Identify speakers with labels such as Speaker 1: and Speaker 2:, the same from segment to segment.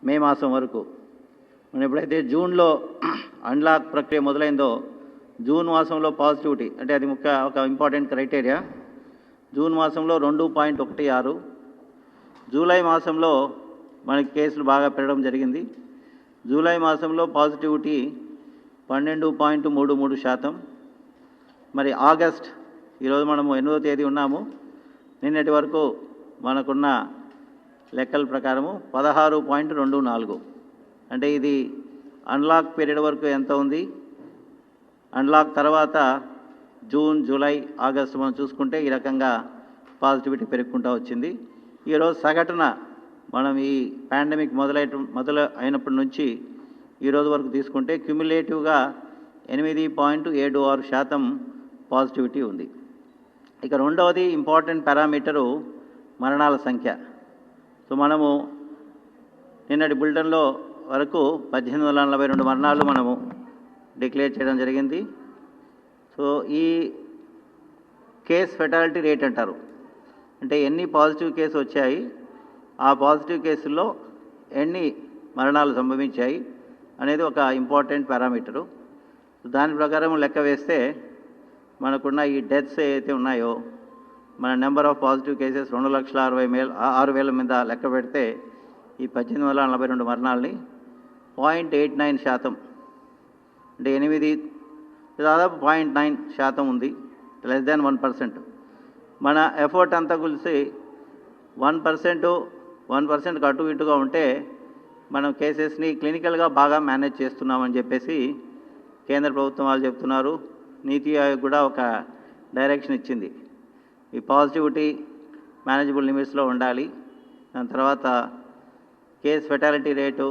Speaker 1: మే మాసం వరకు మనం ఎప్పుడైతే జూన్లో అన్లాక్ ప్రక్రియ మొదలైందో జూన్ మాసంలో పాజిటివిటీ అంటే అది ఒక ఇంపార్టెంట్ క్రైటీరియా. జూన్ మాసంలో 2.16, జూలై మాసంలో మనకి కేసులు బాగా పెరగడం జరిగింది. జూలై మాసంలో పాజిటివిటీ 12.33%. మరి ఆగస్ట్, ఈరోజు మనము 8వ తేదీ ఉన్నాము, నిన్నటి వరకు మనకున్న లెక్కల ప్రకారము 16.24. అంటే ఇది అన్లాక్ పీరియడ్ వరకు ఎంత ఉంది, అన్లాక్ తర్వాత జూన్, జూలై, ఆగస్టు మనం చూసుకుంటే ఈ రకంగా పాజిటివిటీ పెరుగుకుంటూ వచ్చింది. ఈరోజు సగటున మనం ఈ పాండమిక్ మొదలైనప్పటి నుంచి ఈరోజు వరకు తీసుకుంటే క్యుములేటివ్గా 8.76% పాజిటివిటీ ఉంది. ఇక రెండవది ఇంపార్టెంట్ పారామీటరు మరణాల సంఖ్య. సో మనము నిన్నటి బులెటిన్లో వరకు 1842 మరణాలు మనము డిక్లేర్ చేయడం జరిగింది. సో ఈ కేస్ ఫెటాలిటీ రేట్ అంటారు, అంటే ఎన్ని పాజిటివ్ కేసు వచ్చాయి, ఆ పాజిటివ్ కేసుల్లో ఎన్ని మరణాలు సంభవించాయి అనేది ఒక ఇంపార్టెంట్ పారామీటరు. దాని ప్రకారం లెక్క వేస్తే మనకున్న ఈ డెత్స్ ఏవైతే ఉన్నాయో, మన నెంబర్ ఆఫ్ పాజిటివ్ కేసెస్ 2,60,000 మీద లెక్క పెడితే ఈ 1842 మరణాలని 0.89%, అంటే 8 దాదాపు 0.9% ఉంది, లెస్ దాన్ 1%. మన ఎఫర్ట్ అంతా కలిసి 1% అటు ఇటుగా ఉంటే మనం కేసెస్ని క్లినికల్గా బాగా మేనేజ్ చేస్తున్నామని చెప్పేసి కేంద్ర ప్రభుత్వం వాళ్ళు చెప్తున్నారు. నీతి ఆయోగ్ కూడా ఒక డైరెక్షన్ ఇచ్చింది, ఈ పాజిటివిటీ మేనేజబుల్ లిమిట్స్లో ఉండాలి, దాని తర్వాత కేస్ ఫెటాలిటీ రేటు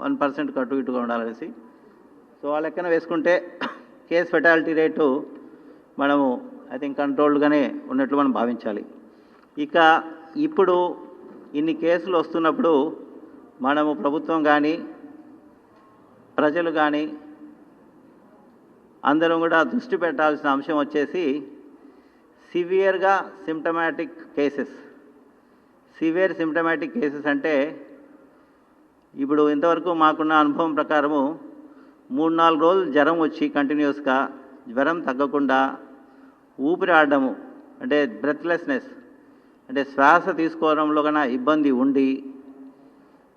Speaker 1: 1% అటు ఇటుగా ఉండాలనేసి. సో ఆ లెక్కన వేసుకుంటే కేస్ ఫెటాలిటీ రేటు మనము ఐ థింక్ కంట్రోల్డ్గానే ఉన్నట్లు మనం భావించాలి. ఇక ఇప్పుడు ఇన్ని కేసులు వస్తున్నప్పుడు మనము ప్రభుత్వం కానీ ప్రజలు కానీ అందరం కూడా దృష్టి పెట్టాల్సిన అంశం వచ్చేసి సివియర్గా symptomatic cases. Severe symptomatic cases అంటే ఇప్పుడు ఇంతవరకు మాకున్న అనుభవం ప్రకారము 3-4 రోజులు జ్వరం వచ్చి కంటిన్యూస్గా జ్వరం తగ్గకుండా ఊపిరి ఆడడము అంటే బ్రెత్లెస్నెస్, అంటే శ్వాస తీసుకోవడంలో కన్నా ఇబ్బంది ఉండి,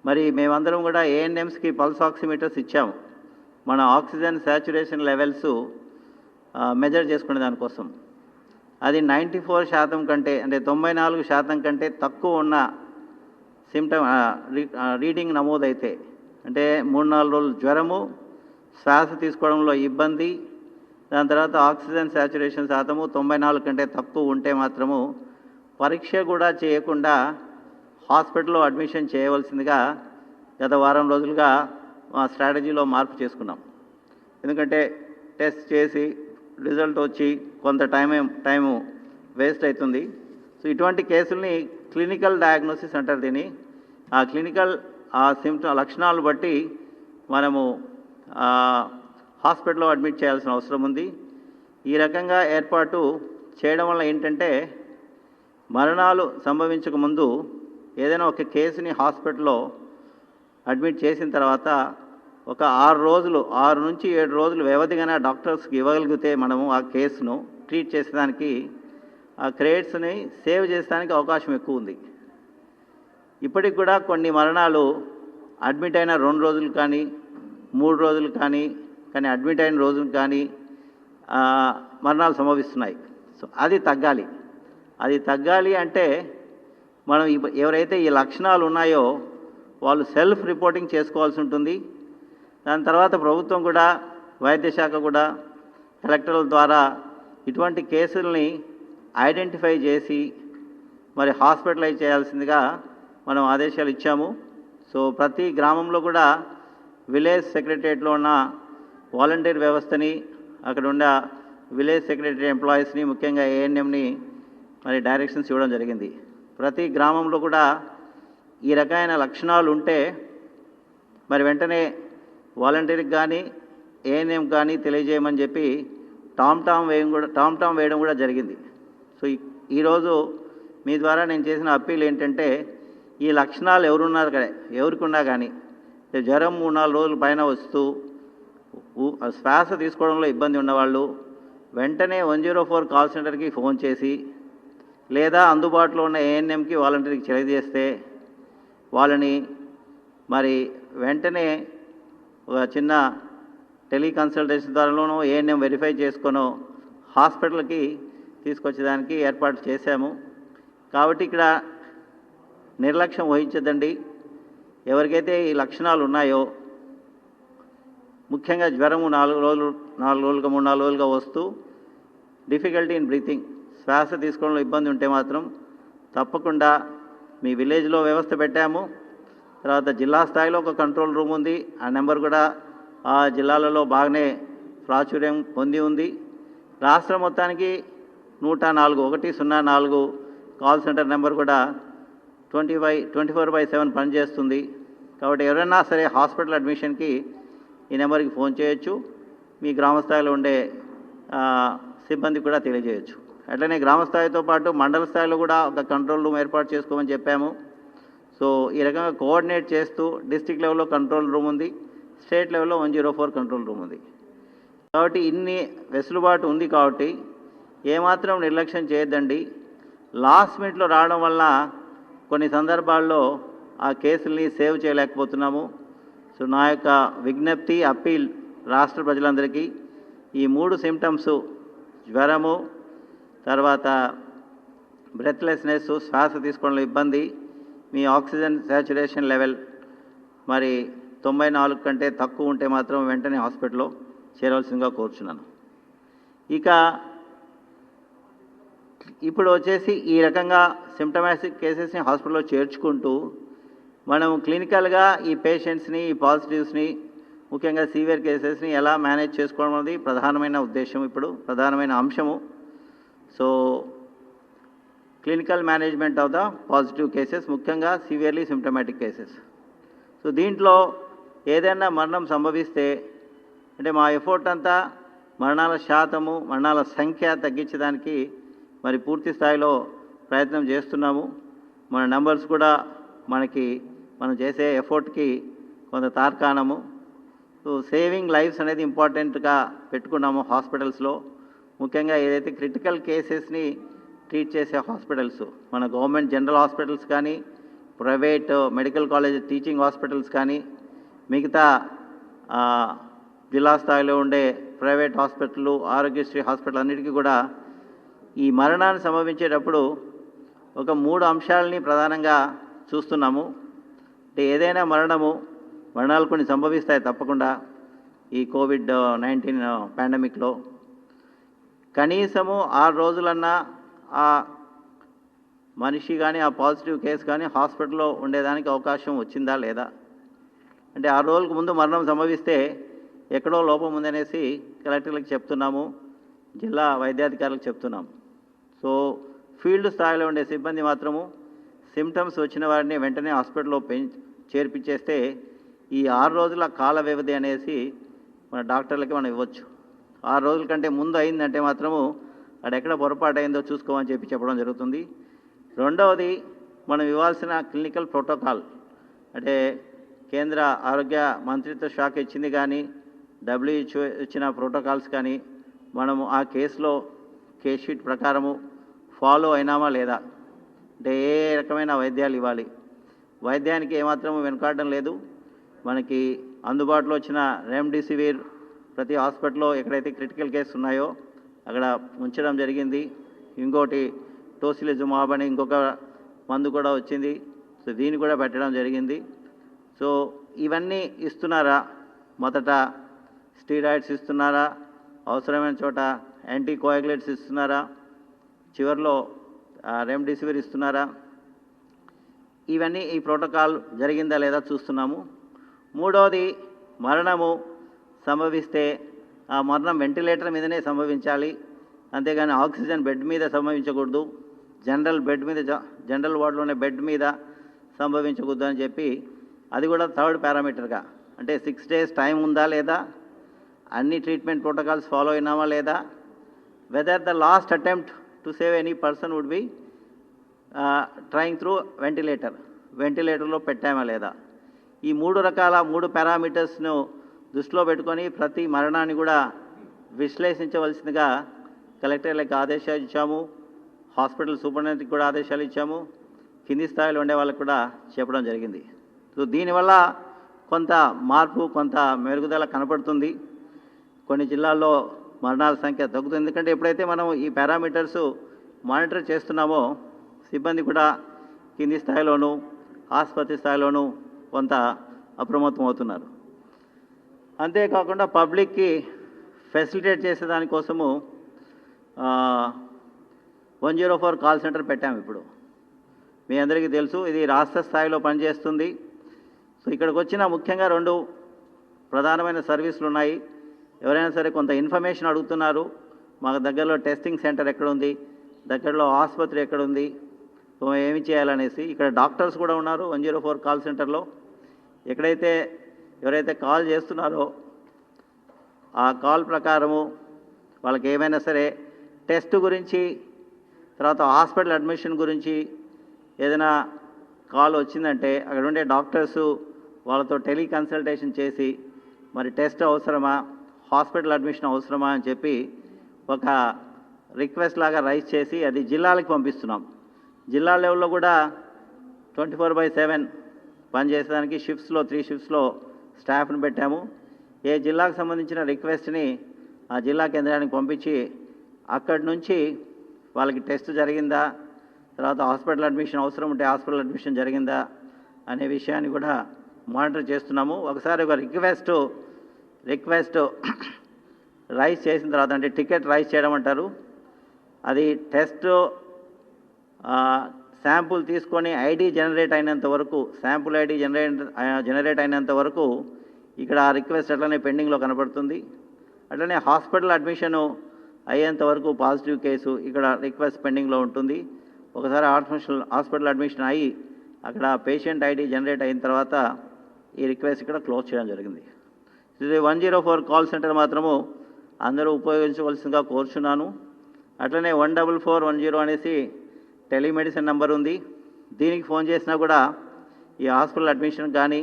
Speaker 1: మరి మేమందరం కూడా ఏఎన్ఎంస్కి పల్స్ ఆక్సిమీటర్స్ ఇచ్చాము మన ఆక్సిజన్ శాచురేషన్ లెవెల్స్ మెజర్ చేసుకునే దానికోసం. అది 94% కంటే, అంటే 94% కంటే తక్కువ ఉన్న రీడింగ్ నమోదైతే, అంటే 3-4 రోజులు జ్వరము, శ్వాస తీసుకోవడంలో ఇబ్బంది, దాని తర్వాత ఆక్సిజన్ శాచురేషన్ శాతము 94 కంటే తక్కువ ఉంటే మాత్రము పరీక్ష కూడా చేయకుండా హాస్పిటల్లో అడ్మిషన్ చేయవలసిందిగా గత వారం రోజులుగా మా స్ట్రాటజీలో మార్పు చేసుకున్నాం. ఎందుకంటే టెస్ట్ చేసి రిజల్ట్ వచ్చి కొంత టైము వేస్ట్ అవుతుంది. సో ఇటువంటి కేసుల్ని క్లినికల్ డయాగ్నోసిస్ అంటారు దీన్ని. ఆ క్లినికల్ లక్షణాలు బట్టి మనము హాస్పిటల్లో అడ్మిట్ చేయాల్సిన అవసరం ఉంది. ఈ రకంగా ఏర్పాటు చేయడం వల్ల ఏంటంటే మరణాలు సంభవించక ముందు ఏదైనా ఒక కేసుని హాస్పిటల్లో అడ్మిట్ చేసిన తర్వాత ఒక 6 నుంచి 7 రోజులు వ్యవధిగానే డాక్టర్స్కి ఇవ్వగలిగితే మనము ఆ కేసును ట్రీట్ చేసేదానికి, ఆ క్రెడిట్స్ని సేవ్ చేసేదానికి అవకాశం ఎక్కువ ఉంది. ఇప్పటికి కూడా కొన్ని మరణాలు అడ్మిట్ అయిన 2 రోజులు కానీ 3 రోజులు కానీ అడ్మిట్ అయిన రోజులు కానీ మరణాలు సంభవిస్తున్నాయి. సో అది తగ్గాలి అంటే మనం ఎవరైతే ఈ లక్షణాలు ఉన్నాయో వాళ్ళు సెల్ఫ్ రిపోర్టింగ్ చేసుకోవాల్సి ఉంటుంది. దాని తర్వాత ప్రభుత్వం కూడా, వైద్య శాఖ కూడా కలెక్టర్ల ద్వారా ఇటువంటి కేసుల్ని ఐడెంటిఫై చేసి మరి హాస్పిటలైజ్ చేయాల్సిందిగా మనం ఆదేశాలు ఇచ్చాము. సో ప్రతి గ్రామంలో కూడా విలేజ్ సెక్రటరియట్లో ఉన్న వాలంటీర్ వ్యవస్థని, అక్కడ ఉన్న విలేజ్ సెక్రటరీ ఎంప్లాయీస్ని, ముఖ్యంగా ఏఎన్ఎంని మరి డైరెక్షన్స్ ఇవ్వడం జరిగింది. ప్రతి గ్రామంలో కూడా ఈ రకమైన లక్షణాలు ఉంటే మరి వెంటనే వాలంటీర్కి కానీ ఏఎన్ఎం కానీ తెలియజేయమని చెప్పి టామ్ టామ్ వేయడం కూడా జరిగింది. సో ఈరోజు మీ ద్వారా నేను చేసిన అప్పీల్ ఏంటంటే ఈ లక్షణాలు ఎవరికున్నా కానీ జ్వరం 3-4 రోజుల పైన వస్తూ శ్వాస తీసుకోవడంలో ఇబ్బంది ఉన్నవాళ్ళు వెంటనే 104 కాల్ సెంటర్కి ఫోన్ చేసి లేదా అందుబాటులో ఉన్న ఏఎన్ఎంకి వాలంటీర్కి తెలియజేస్తే వాళ్ళని మరి వెంటనే ఒక చిన్న టెలికన్సల్టేషన్ ద్వారానో ఏఎన్ఎం వెరిఫై చేసుకొనో హాస్పిటల్కి తీసుకొచ్చేదానికి ఏర్పాటు చేశాము. కాబట్టి ఇక్కడ నిర్లక్ష్యం వహించదండి. ఎవరికైతే ఈ లక్షణాలు ఉన్నాయో ముఖ్యంగా జ్వరము 4 రోజులుగా 3-4 రోజులుగా వస్తూ డిఫికల్టీ ఇన్ బ్రీతింగ్ శ్వాస తీసుకోవడంలో ఇబ్బంది ఉంటే మాత్రం తప్పకుండా మీ విలేజ్లో వ్యవస్థ పెట్టాము. తర్వాత జిల్లా స్థాయిలో ఒక కంట్రోల్ రూమ్ ఉంది. ఆ నెంబర్ కూడా ఆ జిల్లాలలో బాగానే ప్రాచుర్యం పొంది ఉంది. రాష్ట్రం మొత్తానికి 104 కాల్ సెంటర్ నెంబర్ కూడా 24/7 పనిచేస్తుంది. కాబట్టి ఎవరైనా సరే హాస్పిటల్ అడ్మిషన్కి ఈ నెంబర్కి ఫోన్ చేయొచ్చు. మీ గ్రామస్థాయిలో ఉండే సిబ్బంది కూడా తెలియజేయచ్చు. అట్లనే గ్రామస్థాయితో పాటు మండల స్థాయిలో కూడా ఒక కంట్రోల్ రూమ్ ఏర్పాటు చేసుకోమని చెప్పాము. సో ఈ రకంగా కోఆర్డినేట్ చేస్తూ డిస్ట్రిక్ట్ లెవెల్లో కంట్రోల్ రూమ్ ఉంది, స్టేట్ లెవెల్లో 104 కంట్రోల్ రూమ్ ఉంది. కాబట్టి ఇన్ని వెసులుబాటు ఉంది. కాబట్టి ఏమాత్రం నిర్లక్ష్యం చేయొద్దండి. లాస్ట్ మినిట్లో రావడం వల్ల కొన్ని సందర్భాల్లో ఆ కేసుల్ని సేవ్ చేయలేకపోతున్నాము. సో నా యొక్క విజ్ఞప్తి అప్పీల్ రాష్ట్ర ప్రజలందరికీ ఈ 3 సిమ్టమ్స్ జ్వరము, తర్వాత బ్రెత్లెస్నెస్ శ్వాస తీసుకోవడంలో ఇబ్బంది, మీ ఆక్సిజన్ సాచురేషన్ లెవెల్ మరి 94 కంటే తక్కువ ఉంటే మాత్రం వెంటనే హాస్పిటల్లో చేరవలసిందిగా కోరుచున్నాను. ఇక ఇప్పుడు వచ్చేసి ఈ రకంగా సిమ్టమాటిక్ కేసెస్ని హాస్పిటల్లో చేర్చుకుంటూ మనం క్లినికల్గా ఈ పేషెంట్స్ని ఈ పాజిటివ్స్ని ముఖ్యంగా సీవియర్ కేసెస్ని ఎలా మేనేజ్ చేసుకోవడం అనేది ప్రధానమైన ఉద్దేశం, ఇప్పుడు ప్రధానమైన అంశము. So clinical management of the positive cases, ముఖ్యంగా సివియర్లీ సిమ్టమాటిక్ కేసెస్. సో దీంట్లో ఏదైనా మరణం సంభవిస్తే అంటే మా ఎఫర్ట్ అంతా మరణాల శాతము, మరణాల సంఖ్య తగ్గించడానికి మరి పూర్తి స్థాయిలో ప్రయత్నం చేస్తున్నాము. మన నెంబర్స్ కూడా మనం చేసే ఎఫర్ట్కి కొంత తార్కాణము. సో సేవింగ్ లైఫ్స్ అనేది ఇంపార్టెంట్గా పెట్టుకున్నాము హాస్పిటల్స్లో. ముఖ్యంగా ఏదైతే క్రిటికల్ కేసెస్ని ట్రీట్ చేసే హాస్పిటల్స్, మన గవర్నమెంట్ జనరల్ హాస్పిటల్స్ కానీ, private medical college teaching hospitals కానీ, మిగతా జిల్లా స్థాయిలో ఉండే ప్రైవేట్ హాస్పిటల్, ఆరోగ్యశ్రీ హాస్పిటల్ అన్నిటికీ కూడా ఈ మరణాన్ని సంభవించేటప్పుడు ఒక 3 అంశాలని ప్రధానంగా చూస్తున్నాము. అంటే ఏదైనా మరణాలు కొన్ని సంభవిస్తాయి తప్పకుండా. ఈ కోవిడ్-19 పాండమిక్లో కనీసము 6 రోజులన్నా ఆ మనిషి కానీ ఆ పాజిటివ్ కేసు కానీ హాస్పిటల్లో ఉండేదానికి అవకాశం వచ్చిందా లేదా, అంటే 6 రోజులకు ముందు మరణం సంభవిస్తే ఎక్కడో లోపం ఉందనేసి కలెక్టర్లకు చెప్తున్నాము, జిల్లా వైద్యాధికారులకు చెప్తున్నాము. సో ఫీల్డ్ స్థాయిలో ఉండే సిబ్బంది మాత్రము సిమ్టమ్స్ వచ్చిన వారిని వెంటనే హాస్పిటల్లో చేర్పించేస్తే ఈ 6 రోజుల కాల వ్యవధి అనేసి మన డాక్టర్లకి మనం ఇవ్వచ్చు. 6 రోజుల కంటే ముందు అయిందంటే మాత్రము అక్కడ పొరపాటు అయిందో చూసుకోమని చెప్పడం జరుగుతుంది. రెండవది, మనం ఇవ్వాల్సిన క్లినికల్ ప్రోటోకాల్ అంటే కేంద్ర ఆరోగ్య మంత్రిత్వ శాఖ ఇచ్చింది కానీ, WHO ఇచ్చిన ప్రోటోకాల్స్ కానీ మనము ఆ కేసులో కేస్ షీట్ ప్రకారము ఫాలో అయినామా లేదా, అంటే ఏ రకమైన వైద్యాలు ఇవ్వాలి, వైద్యానికి ఏమాత్రము వెనుకాడడం లేదు. మనకి అందుబాటులో వచ్చిన రెమ్డెసివిర్ ప్రతి హాస్పిటల్లో ఎక్కడైతే క్రిటికల్ కేసు ఉన్నాయో అక్కడ ఉంచడం జరిగింది. ఇంకోటి టోసిలిజుమాబ్ అని ఇంకొక మందు కూడా వచ్చింది. సో దీన్ని కూడా పెట్టడం జరిగింది. సో ఇవన్నీ ఇస్తున్నారా, మొదట స్టీరాయిడ్స్ ఇస్తున్నారా, అవసరమైన చోట యాంటీకోయాగులేట్స్ ఇస్తున్నారా, చివరిలో రెమ్డెసివిర్ ఇస్తున్నారా, ఇవన్నీ ఈ ప్రోటోకాల్ జరిగిందా లేదా చూస్తున్నాము. మూడవది, మరణము సంభవిస్తే ఆ మరణం వెంటిలేటర్ మీదనే సంభవించాలి, అంతేగాని ఆక్సిజన్ బెడ్ మీద సంభవించకూడదు, జనరల్ వార్డులోనే బెడ్ మీద సంభవించకూడదు అని చెప్పి అది కూడా 3rd పారామీటర్గా, అంటే 6 days టైం ఉందా లేదా, అన్ని ట్రీట్మెంట్ ప్రోటోకాల్స్ ఫాలో అయినామా లేదా, whether the last attempt to save any person would be trying through ventilator, వెంటిలేటర్లో పెట్టామా లేదా, ఈ 3 పారామీటర్స్ను దృష్టిలో పెట్టుకొని ప్రతి మరణాన్ని కూడా విశ్లేషించవలసిందిగా కలెక్టర్లకు ఆదేశాలు ఇచ్చాము. హాస్పిటల్ సూపరింటెండెంట్కి కూడా ఆదేశాలు ఇచ్చాము. కింది స్థాయిలో ఉండే వాళ్ళకు కూడా చెప్పడం జరిగింది. సో దీనివల్ల కొంత మార్పు, కొంత మెరుగుదల కనపడుతుంది. కొన్ని జిల్లాల్లో మరణాల సంఖ్య తగ్గుతుంది. ఎందుకంటే ఎప్పుడైతే మనం ఈ పారామీటర్స్ మానిటర్ చేస్తున్నామో సిబ్బంది కూడా కింది స్థాయిలోనూ ఆసుపత్రి స్థాయిలోనూ కొంత అప్రమత్తం అవుతున్నారు. అంతేకాకుండా పబ్లిక్కి ఫెసిలిటేట్ చేసేదానికోసము 104 కాల్ సెంటర్ పెట్టాము. ఇప్పుడు మీ అందరికీ తెలుసు, ఇది రాష్ట్ర స్థాయిలో పనిచేస్తుంది. సో ఇక్కడికి వచ్చిన ముఖ్యంగా 2 ప్రధానమైన సర్వీసులు ఉన్నాయి. ఎవరైనా సరే కొంత ఇన్ఫర్మేషన్ అడుగుతున్నారు, మాకు దగ్గరలో టెస్టింగ్ సెంటర్ ఎక్కడుంది, దగ్గరలో ఆసుపత్రి ఎక్కడుంది, ఏమి చేయాలనేసి. ఇక్కడ డాక్టర్స్ కూడా ఉన్నారు 104 కాల్ సెంటర్లో. ఎవరైతే కాల్ చేస్తున్నారో ఆ కాల్ ప్రకారము వాళ్ళకి ఏమైనా సరే టెస్ట్ గురించి, తర్వాత హాస్పిటల్ అడ్మిషన్ గురించి ఏదైనా కాల్ వచ్చిందంటే అక్కడ ఉండే డాక్టర్సు వాళ్ళతో టెలికన్సల్టేషన్ చేసి మరి టెస్ట్ అవసరమా, హాస్పిటల్ అడ్మిషన్ అవసరమా అని చెప్పి ఒక రిక్వెస్ట్ లాగా రైజ్ చేసి అది జిల్లాలకు పంపిస్తున్నాం. జిల్లా లెవెల్లో కూడా 24/7 పనిచేసేదానికి 3 షిఫ్ట్స్లో స్టాఫ్ని పెట్టాము. ఏ జిల్లాకు సంబంధించిన రిక్వెస్ట్ని ఆ జిల్లా కేంద్రానికి పంపించి అక్కడి నుంచి వాళ్ళకి టెస్ట్ జరిగిందా, తర్వాత హాస్పిటల్ అడ్మిషన్ అవసరం ఉంటే హాస్పిటల్ అడ్మిషన్ జరిగిందా అనే విషయాన్ని కూడా మానిటర్ చేస్తున్నాము. ఒకసారి ఒక రిక్వెస్ట్ రైజ్ చేసిన తర్వాత, అంటే టికెట్ రైజ్ చేయడం అంటారు, అది టెస్ట్ శాంపుల్ తీసుకొని ఐడి జనరేట్ అయినంత వరకు, శాంపుల్ ఐడి జనరేట్ అయినంత వరకు ఇక్కడ ఆ రిక్వెస్ట్ అట్లనే పెండింగ్లో కనపడుతుంది. అట్లనే హాస్పిటల్ అడ్మిషను అయ్యేంత వరకు పాజిటివ్ కేసు ఇక్కడ రిక్వెస్ట్ పెండింగ్లో ఉంటుంది. ఒకసారి హాస్పిటల్ అడ్మిషన్ అయ్యి అక్కడ పేషెంట్ ఐడి జనరేట్ అయిన తర్వాత ఈ రిక్వెస్ట్ ఇక్కడ క్లోజ్ చేయడం జరిగింది. ఇది 104 కాల్ సెంటర్ మాత్రము అందరూ ఉపయోగించవలసిందిగా కోరుచున్నాను. అట్లనే 14410 అనేసి టెలిమెడిసిన్ నెంబర్ ఉంది. దీనికి ఫోన్ చేసినా కూడా ఈ హాస్పిటల్ అడ్మిషన్ కానీ,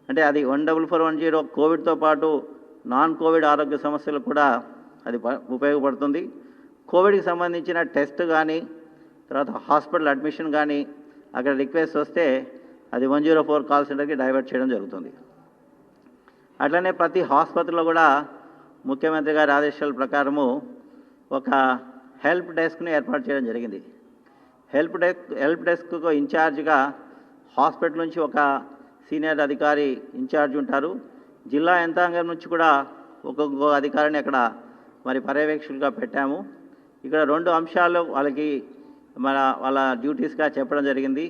Speaker 1: అంటే అది 14410 కోవిడ్తో పాటు నాన్ కోవిడ్ ఆరోగ్య సమస్యలకు కూడా అది ఉపయోగపడుతుంది. కోవిడ్కి సంబంధించిన టెస్ట్ కానీ, తర్వాత హాస్పిటల్ అడ్మిషన్ కానీ అక్కడ రిక్వెస్ట్ వస్తే అది 104 కాల్ సెంటర్కి డైవర్ట్ చేయడం జరుగుతుంది. అట్లనే ప్రతి ఆసుపత్రిలో కూడా ముఖ్యమంత్రి గారి ఆదేశాల ప్రకారము ఒక హెల్ప్ డెస్క్ని ఏర్పాటు చేయడం జరిగింది. హెల్ప్ డెస్క్కు ఇన్ఛార్జ్గా హాస్పిటల్ నుంచి ఒక సీనియర్ అధికారి ఇన్ఛార్జ్ ఉంటారు. జిల్లా యంత్రాంగం నుంచి కూడా ఒక్కొక్క అధికారిని అక్కడ మరి పర్యవేక్షకులుగా పెట్టాము. ఇక్కడ 2 అంశాలు వాళ్ళకి వాళ్ళ డ్యూటీస్గా చెప్పడం జరిగింది.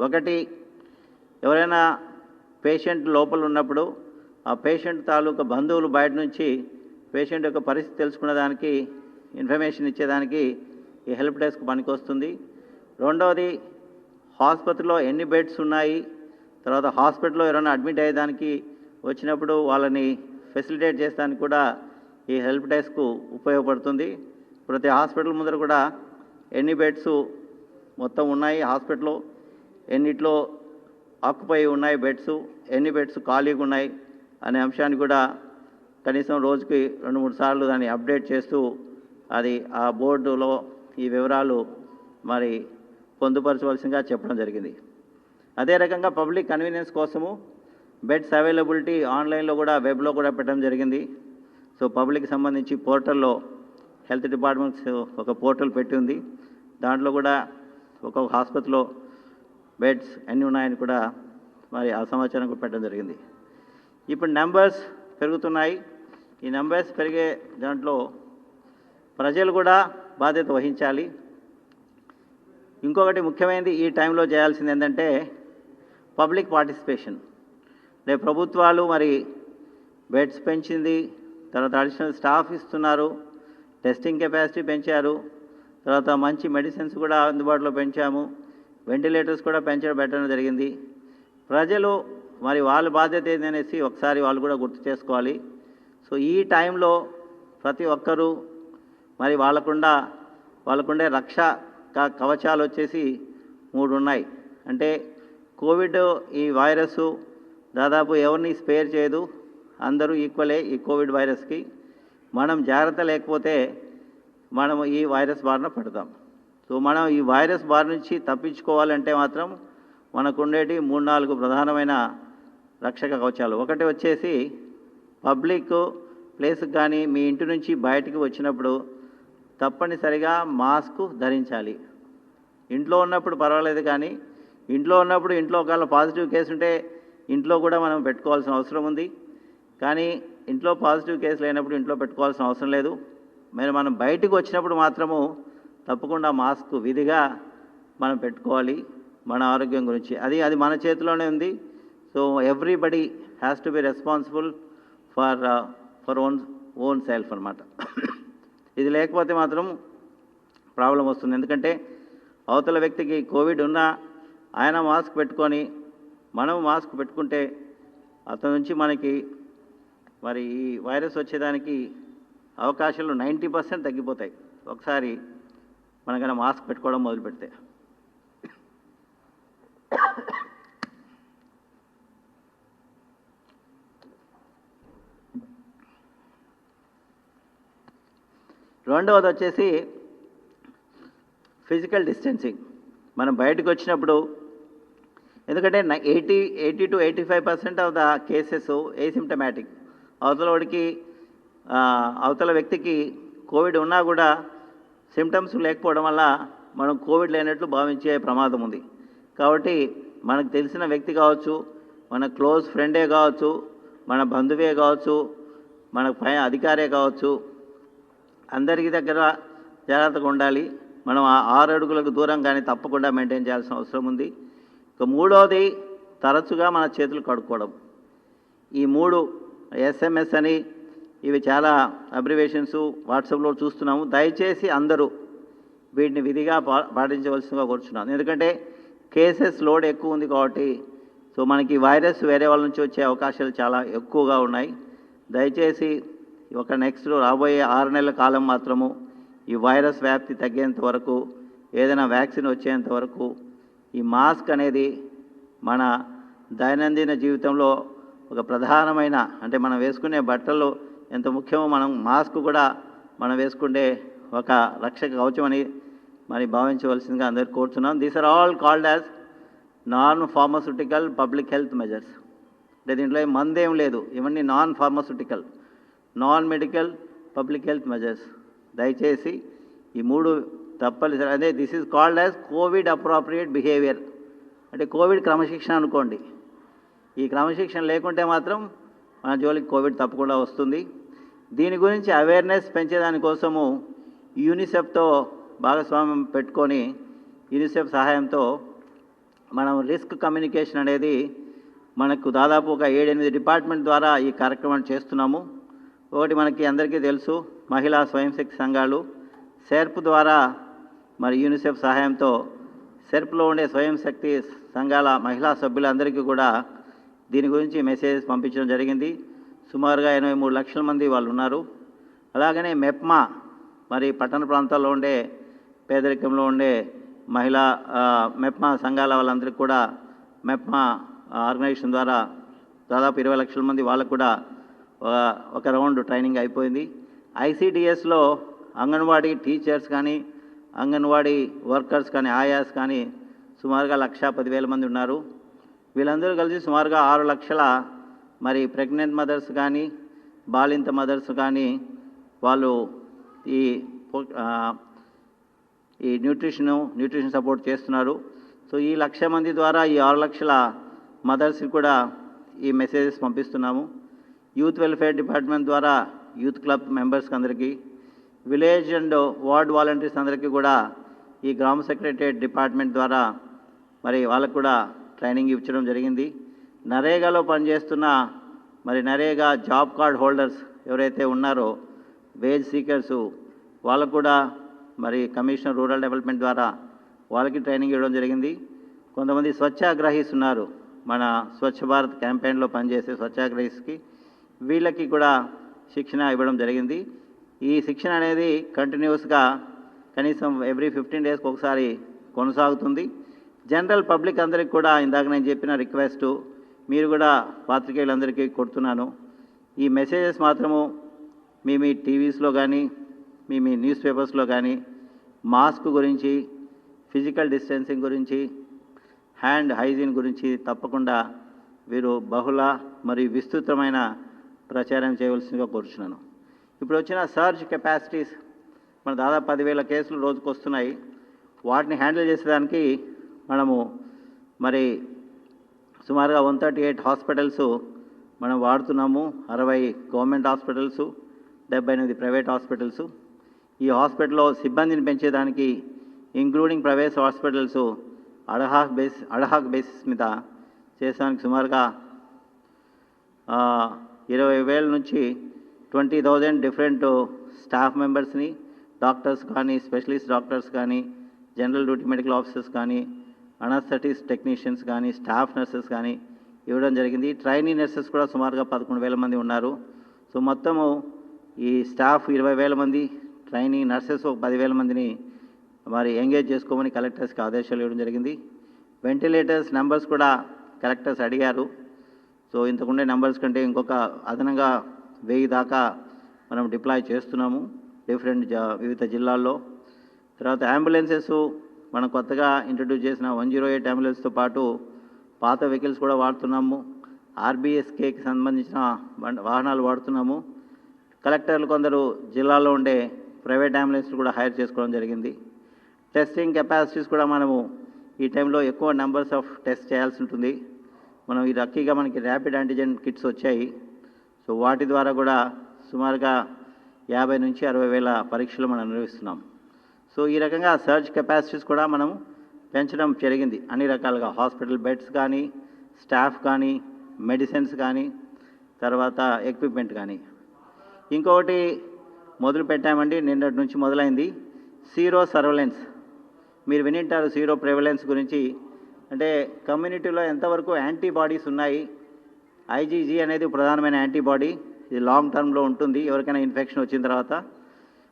Speaker 1: ఒకటి, ఎవరైనా పేషెంట్ లోపల ఉన్నప్పుడు ఆ పేషెంట్ తాలూకా బంధువులు బయట నుంచి పేషెంట్ యొక్క పరిస్థితి తెలుసుకునే దానికి, ఇన్ఫర్మేషన్ ఇచ్చేదానికి ఈ హెల్ప్ డెస్క్ పనికొస్తుంది. రెండవది, హాస్పిటల్లో ఎన్ని బెడ్స్ ఉన్నాయి, తర్వాత హాస్పిటల్లో ఎవరైనా అడ్మిట్ అయ్యేదానికి వచ్చినప్పుడు వాళ్ళని ఫెసిలిటేట్ చేసేదానికి కూడా ఈ హెల్ప్ డెస్క్ ఉపయోగపడుతుంది. ప్రతి హాస్పిటల్ ముందర కూడా ఎన్ని బెడ్స్ మొత్తం ఉన్నాయి హాస్పిటల్లో, ఎన్నిట్లో ఆక్యుపై ఉన్నాయి బెడ్స్, ఎన్ని బెడ్స్ ఖాళీగా ఉన్నాయి అనే అంశాన్ని కూడా కనీసం రోజుకి 2-3 సార్లు దాన్ని అప్డేట్ చేస్తూ అది ఆ బోర్డులో ఈ వివరాలు మరి పొందుపరచవలసిందిగా చెప్పడం జరిగింది. అదే రకంగా పబ్లిక్ కన్వీనియన్స్ కోసము బెడ్స్ అవైలబిలిటీ ఆన్లైన్లో కూడా, వెబ్లో కూడా పెట్టడం జరిగింది. సో పబ్లిక్ సంబంధించి పోర్టల్లో హెల్త్ డిపార్ట్మెంట్స్ ఒక పోర్టల్ పెట్టి ఉంది. దాంట్లో కూడా ఒక్కొక్క హాస్పిటల్లో బెడ్స్ ఎన్ని ఉన్నాయని కూడా మరి ఆ సమాచారం కూడా పెట్టడం జరిగింది. ఇప్పుడు నెంబర్స్ పెరుగుతున్నాయి. ఈ నెంబర్స్ పెరిగే దాంట్లో ప్రజలు కూడా బాధ్యత వహించాలి. ఇంకొకటి ముఖ్యమైనది ఈ టైంలో చేయాల్సింది ఏంటంటే పబ్లిక్ పార్టిసిపేషన్. రేపు ప్రభుత్వాలు మరి బెడ్స్ పెంచింది, తర్వాత అడిషనల్ స్టాఫ్ ఇస్తున్నారు, టెస్టింగ్ కెపాసిటీ పెంచారు, తర్వాత మంచి మెడిసిన్స్ కూడా అందుబాటులో పెంచాము, వెంటిలేటర్స్ కూడా పెట్టడం జరిగింది. ప్రజలు మరి వాళ్ళ బాధ్యత ఏందనేసి ఒకసారి వాళ్ళు కూడా గుర్తు చేసుకోవాలి. సో ఈ టైంలో ప్రతి ఒక్కరూ మరి వాళ్ళకుండే రక్ష కవచాలు వచ్చేసి 3 ఉన్నాయి. అంటే కోవిడ్ ఈ వైరస్ దాదాపు ఎవరిని స్పేర్ చేయదు, అందరూ ఈక్వలే ఈ కోవిడ్ వైరస్కి. మనం జాగ్రత్త లేకపోతే మనం ఈ వైరస్ బారిన పడతాం. సో మనం ఈ వైరస్ బారి నుంచి తప్పించుకోవాలంటే మాత్రం మనకు ఉండేటి 3-4 ప్రధానమైన రక్షక కవచాలు. ఒకటి వచ్చేసి పబ్లిక్ ప్లేస్కి కానీ మీ ఇంటి నుంచి బయటికి వచ్చినప్పుడు తప్పనిసరిగా మాస్క్ ధరించాలి. ఇంట్లో ఉన్నప్పుడు పర్వాలేదు, కానీ ఇంట్లో ఉన్నప్పుడు ఇంట్లో ఒకవేళ పాజిటివ్ కేసు ఉంటే ఇంట్లో కూడా మనం పెట్టుకోవాల్సిన అవసరం ఉంది. కానీ ఇంట్లో పాజిటివ్ కేసు లేనప్పుడు ఇంట్లో పెట్టుకోవాల్సిన అవసరం లేదు. మనం బయటకు వచ్చినప్పుడు మాత్రము తప్పకుండా మాస్క్ విధిగా మనం పెట్టుకోవాలి మన ఆరోగ్యం గురించి. అది మన చేతిలోనే ఉంది. So everybody has to be responsible for own self అన్నమాట. ఇది లేకపోతే మాత్రం ప్రాబ్లం వస్తుంది. ఎందుకంటే అవతల వ్యక్తికి కోవిడ్ ఉన్నా ఆయన మాస్క్ పెట్టుకొని మనం మాస్క్ పెట్టుకుంటే అతని నుంచి మనకి మరి ఈ వైరస్ వచ్చేదానికి అవకాశాలు 90% తగ్గిపోతాయి ఒకసారి మనకైనా మాస్క్ పెట్టుకోవడం మొదలు పెడితే. రెండవది వచ్చేసి ఫిజికల్ డిస్టెన్సింగ్. మనం బయటకు వచ్చినప్పుడు, ఎందుకంటే 80 to 85% of the cases asymptomatic. అవతల వ్యక్తికి కోవిడ్ ఉన్నా కూడా సిమ్టమ్స్ లేకపోవడం వల్ల మనం కోవిడ్ లేనట్లు భావించే ప్రమాదం ఉంది. కాబట్టి మనకు తెలిసిన వ్యక్తి కావచ్చు, మన క్లోజ్ ఫ్రెండే కావచ్చు, మన బంధువే కావచ్చు, మన పై అధికారే కావచ్చు, అందరికీ దగ్గర జాగ్రత్తగా ఉండాలి. మనం 6 అడుగులకు దూరం కానీ తప్పకుండా మెయింటైన్ చేయాల్సిన అవసరం ఉంది. ఇక మూడవది తరచుగా మన చేతులు కడుక్కోవడం. ఈ 3 SMS అని ఇవి చాలా అబ్రివేషన్స్ వాట్సాప్లో చూస్తున్నాము. దయచేసి అందరూ వీటిని విధిగా పాటించవలసిందిగా కోరుచున్నాను. ఎందుకంటే కేసెస్ లోడ్ ఎక్కువ ఉంది కాబట్టి సో మనకి వైరస్ వేరే వాళ్ళ నుంచి వచ్చే అవకాశాలు చాలా ఎక్కువగా ఉన్నాయి. దయచేసి నెక్స్ట్ రాబోయే 6 నెలల కాలం మాత్రము ఈ వైరస్ వ్యాప్తి తగ్గేంత వరకు, ఏదైనా వ్యాక్సిన్ వచ్చేంత వరకు ఈ మాస్క్ అనేది మన దైనందిన జీవితంలో ఒక ప్రధానమైన, అంటే మనం వేసుకునే బట్టల్లో ఎంత ముఖ్యమో మనం మాస్క్ కూడా మనం వేసుకుంటే ఒక రక్షక కవచం అని మరి భావించవలసిందిగా అందరికీ కోరుతున్నాం. These are all called as non pharmaceutical public health measures. అంటే దీంట్లో మందేం లేదు, ఇవన్నీ non pharmaceutical, non medical public health measures. దయచేసి ఈ 3 తప్పనిసరి. అదే this is called as Covid appropriate behaviour. అంటే కోవిడ్ క్రమశిక్షణ అనుకోండి. ఈ క్రమశిక్షణ లేకుంటే మాత్రం మన జోలికి కోవిడ్ తప్పకుండా వస్తుంది. దీని గురించి అవేర్నెస్ పెంచేదానికోసము యూనిసెఫ్తో భాగస్వామ్యం పెట్టుకొని యూనిసెఫ్ సహాయంతో మనం రిస్క్ కమ్యూనికేషన్ అనేది మనకు దాదాపు ఒక 7-8 డిపార్ట్మెంట్ ద్వారా ఈ కార్యక్రమాన్ని చేస్తున్నాము. ఒకటి మనకి అందరికీ తెలుసు, మహిళా స్వయం శక్తి సంఘాలు సెర్ప్ ద్వారా మరి యూనిసెఫ్ సహాయంతో సెర్ప్లో ఉండే స్వయం శక్తి సంఘాల మహిళా సభ్యులందరికీ కూడా దీని గురించి మెసేజెస్ పంపించడం జరిగింది. సుమారుగా 83 లక్షల మంది వాళ్ళు ఉన్నారు. అలాగనే మెప్మా, మరి పట్టణ ప్రాంతాల్లో ఉండే పేదరికంలో ఉండే మహిళా మెప్మా సంఘాల వాళ్ళందరికీ కూడా మెప్మా ఆర్గనైజేషన్ ద్వారా దాదాపు 20 లక్షల మంది వాళ్ళకు కూడా ఒక రౌండ్ ట్రైనింగ్ అయిపోయింది. ICDSలో అంగన్వాడీ టీచర్స్ కానీ, అంగన్వాడీ వర్కర్స్ కానీ, ఆయాస్ కానీ సుమారుగా 1,10,000 మంది ఉన్నారు. వీళ్ళందరూ కలిసి సుమారుగా 6 లక్షల మరి ప్రెగ్నెంట్ మదర్స్ కానీ, బాలింత మదర్స్ కానీ వాళ్ళు ఈ న్యూట్రిషన్ సపోర్ట్ చేస్తున్నారు. సో ఈ 1,00,000 మంది ద్వారా ఈ 6 లక్షల మదర్స్కి కూడా ఈ మెసేజెస్ పంపిస్తున్నాము. యూత్ వెల్ఫేర్ డిపార్ట్మెంట్ ద్వారా యూత్ క్లబ్ మెంబర్స్కి అందరికీ, విలేజ్ అండ్ వార్డ్ వాలంటీర్స్ అందరికీ కూడా ఈ గ్రామ సెక్రటరియట్ డిపార్ట్మెంట్ ద్వారా మరి వాళ్ళకు కూడా ట్రైనింగ్ ఇవ్వడం జరిగింది. నరేగాలో పనిచేస్తున్న మరి నరేగా జాబ్ కార్డ్ హోల్డర్స్ ఎవరైతే ఉన్నారో వేజ్ సీకర్సు వాళ్ళకు కూడా మరి కమిషనర్ రూరల్ డెవలప్మెంట్ ద్వారా వాళ్ళకి ట్రైనింగ్ ఇవ్వడం జరిగింది. కొంతమంది స్వచ్ఛాగ్రహీస్ ఉన్నారు, మన స్వచ్ఛ భారత్ క్యాంపెయిన్లో పనిచేసే స్వచ్ఛాగ్రహీస్కి, వీళ్ళకి కూడా శిక్షణ ఇవ్వడం జరిగింది. ఈ శిక్షణ అనేది కంటిన్యూస్గా కనీసం ఎవ్రీ 15 డేస్కి ఒకసారి కొనసాగుతుంది. జనరల్ పబ్లిక్ అందరికీ కూడా ఇందాక నేను చెప్పిన రిక్వెస్టు మీరు కూడా పాత్రికేయులందరికీ కొడుతున్నాను. ఈ మెసేజెస్ మాత్రము మీ టీవీస్లో కానీ మీ న్యూస్ పేపర్స్లో కానీ మాస్క్ గురించి, ఫిజికల్ డిస్టెన్సింగ్ గురించి, హ్యాండ్ హైజీన్ గురించి తప్పకుండా వీరు బహుళ మరియు విస్తృతమైన ప్రచారం చేయవలసిందిగా కోరుచున్నాను. ఇప్పుడు వచ్చిన సర్జ్ కెపాసిటీస్ మన దాదాపు 10,000 కేసులు రోజుకు వస్తున్నాయి. వాటిని హ్యాండిల్ చేసేదానికి మనము మరి సుమారుగా 138 హాస్పిటల్స్ మనం వాడుతున్నాము. 60 గవర్నమెంట్ హాస్పిటల్స్, 78 ప్రైవేట్ హాస్పిటల్స్. ఈ హాస్పిటల్లో సిబ్బందిని పెంచేదానికి ఇంక్లూడింగ్ ప్రైవేట్ హాస్పిటల్స్ అడహాక్ బేసిస్ మీద చేసేదానికి సుమారుగా 20,000 నుంచి 20,000 డిఫరెంట్ స్టాఫ్ మెంబర్స్ని, డాక్టర్స్ కానీ, స్పెషలిస్ట్ డాక్టర్స్ కానీ, జనరల్ డ్యూటీ మెడికల్ ఆఫీసర్స్ కానీ, అనస్థెటిక్స్ టెక్నీషియన్స్ కానీ, స్టాఫ్ నర్సెస్ కానీ ఇవ్వడం జరిగింది. ట్రైనీ నర్సెస్ కూడా సుమారుగా 11,000 మంది ఉన్నారు. సో మొత్తము ఈ స్టాఫ్ 20,000 మంది, ట్రైనీ నర్సెస్ 10,000 మందిని మరి ఎంగేజ్ చేసుకోమని కలెక్టర్స్కి ఆదేశాలు ఇవ్వడం జరిగింది. వెంటిలేటర్స్ నెంబర్స్ కూడా కలెక్టర్స్ అడిగారు. సో ఇంతకుండే నెంబర్స్ కంటే ఇంకొక అదనంగా 1000 దాకా మనం డిప్లాయ్ చేస్తున్నాము వివిధ జిల్లాల్లో. తర్వాత అంబులెన్సెస్ మనం కొత్తగా ఇంట్రడ్యూస్ చేసిన 108 అంబులెన్స్తో పాటు పాత వెహికల్స్ కూడా వాడుతున్నాము. ఆర్బీఎస్కేకి సంబంధించిన వాహనాలు వాడుతున్నాము. కలెక్టర్లు కొందరు జిల్లాలో ఉండే ప్రైవేట్ అంబులెన్స్లు కూడా హైర్ చేసుకోవడం జరిగింది. టెస్టింగ్ కెపాసిటీస్ కూడా మనము ఈ టైంలో ఎక్కువ నెంబర్స్ ఆఫ్ టెస్ట్ చేయాల్సి ఉంటుంది. మనం ఈ లక్కీగా మనకి ర్యాపిడ్ యాంటిజెన్ కిట్స్ వచ్చాయి. సో వాటి ద్వారా కూడా సుమారుగా 50 నుంచి 60,000 పరీక్షలు మనం నిర్వహిస్తున్నాం. సో ఈ రకంగా సర్జ్ కెపాసిటీస్ కూడా మనం పెంచడం జరిగింది. అన్ని రకాలుగా హాస్పిటల్ బెడ్స్ కానీ, స్టాఫ్ కానీ, మెడిసిన్స్ కానీ, తర్వాత ఎక్విప్మెంట్ కానీ. ఇంకొకటి మొదలు పెట్టామండి, నిన్నటి నుంచి మొదలైంది సీరో సర్వేలెన్స్. మీరు వినింటారు సీరో ప్రివలెన్స్ గురించి. అంటే కమ్యూనిటీలో ఎంతవరకు యాంటీబాడీస్ ఉన్నాయి. ఐజీజీ అనేది ప్రధానమైన యాంటీబాడీ. ఇది లాంగ్ టర్మ్లో ఉంటుంది ఎవరికైనా ఇన్ఫెక్షన్ వచ్చిన తర్వాత.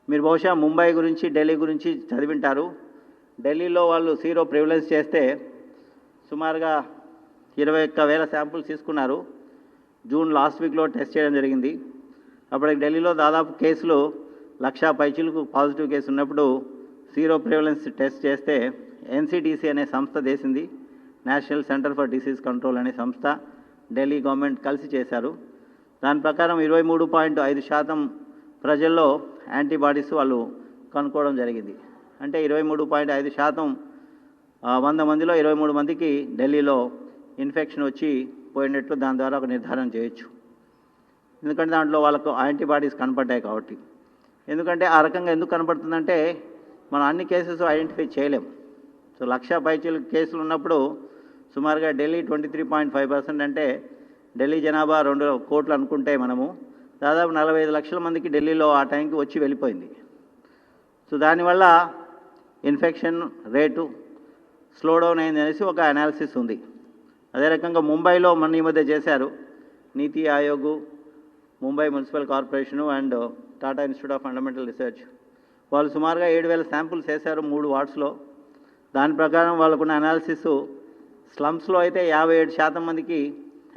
Speaker 1: మీరు బహుశా ముంబై గురించి, ఢిల్లీ గురించి చదివింటారు. ఢిల్లీలో వాళ్ళు సీరో ప్రివలెన్స్ చేస్తే సుమారుగా 21,000 శాంపుల్స్ తీసుకున్నారు. జూన్ లాస్ట్ వీక్లో టెస్ట్ చేయడం జరిగింది. అప్పటికి ఢిల్లీలో దాదాపు కేసులు 1,00,000 పైచిలకు పాజిటివ్ కేసు ఉన్నప్పుడు సీరో ప్రివలెన్స్ టెస్ట్ చేస్తే ఎన్సిడిసి అనే సంస్థ చేసింది. National centre for disease control అనే సంస్థ, ఢిల్లీ గవర్నమెంట్ కలిసి చేశారు. దాని ప్రకారం 23.5% ప్రజల్లో యాంటీబాడీస్ వాళ్ళు కనుక్కోవడం జరిగింది. అంటే 23.5%, 100 మందిలో 23 మందికి ఢిల్లీలో ఇన్ఫెక్షన్ వచ్చి పోయినట్లు దాని ద్వారా ఒక నిర్ధారణ చేయొచ్చు. ఎందుకంటే దాంట్లో వాళ్ళకు యాంటీబాడీస్ కనపడ్డాయి కాబట్టి. ఎందుకంటే ఆ రకంగా ఎందుకు కనపడుతుందంటే మనం అన్ని కేసెస్ ఐడెంటిఫై చేయలేము. సో 1,00,000 పైచీల కేసులు ఉన్నప్పుడు సుమారుగా ఢిల్లీ 23.5%, అంటే ఢిల్లీ జనాభా 2 కోట్లు అనుకుంటే మనము దాదాపు 45 లక్షల మందికి ఢిల్లీలో ఆ టైంకి వచ్చి వెళ్ళిపోయింది. సో దానివల్ల ఇన్ఫెక్షన్ రేటు స్లో డౌన్ అయింది అనేసి ఒక అనాలిసిస్ ఉంది. అదే రకంగా ముంబైలో మన ఈ మధ్య చేశారు. నీతి Aayog, Mumbai municipal corporation and Tata institute of fundamental research వాళ్ళు సుమారుగా 7,000 శాంపుల్స్ వేశారు 3 వార్డ్స్లో. దాని ప్రకారం వాళ్ళకున్న అనాలిసిస్ స్లమ్స్లో అయితే 57% మందికి